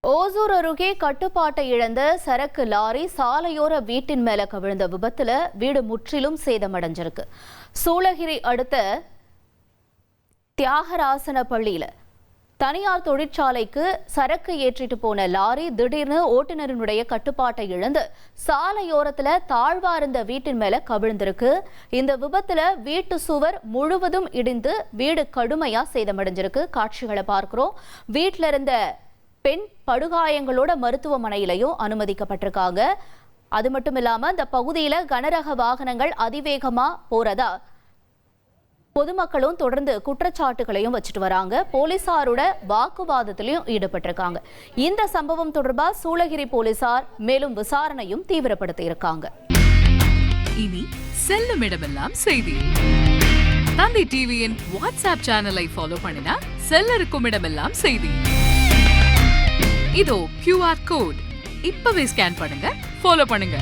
ஓசூர் அருகே கட்டுப்பாட்டை இழந்த சரக்கு லாரி சாலையோர வீட்டின் மேல கவிழ்ந்த விபத்துல வீடு முற்றிலும் சேதமடைஞ்சிருக்கு. சூளகிரி அடுத்த தியாகராசன பள்ளியில தனியார் தொழிற்சாலைக்கு சரக்கு ஏற்றிட்டு போன லாரி திடீர்னு ஓட்டுநரினுடைய கட்டுப்பாட்டை இழந்து சாலையோரத்துல தாழ்வார்ந்த வீட்டின் மேல கவிழ்ந்திருக்கு. இந்த விபத்துல வீட்டு சுவர் முழுவதும் இடிந்து வீடு கடுமையா சேதமடைஞ்சிருக்கு. காட்சிகளை பார்க்கிறோம். வீட்டில இருந்த பெண் படுகாயங்களோட மருத்துவமனையிலையும் அனுமதிக்கப்பட்டிருக்காங்க. அது மட்டும் இல்லாம இந்த பகுதியில கனரக வாகனங்கள் அதிவேகமா போறதா பொதுமக்களும் தொடர்ந்து குற்றச்சாட்டுகளையும் வச்சுட்டு வராங்க. போலீசாரோட வாக்குவாதத்திலையும் ஈடுபட்டிருக்காங்க. இந்த சம்பவம் தொடர்பா சூளகிரி போலீசார் மேலும் விசாரணையும் தீவிரப்படுத்தி இருக்காங்க. இனி செல்லும் இடமெல்லாம் செய்தி. தந்தி டிவியின் வாட்ஸ்அப் சேனலை ஃபாலோ பண்ணினா செல்ல இருக்கும் இடமெல்லாம் செய்தி. இதோ QR கோட் இப்பவே ஸ்கேன் பண்ணுங்க, ஃபாலோ பண்ணுங்க.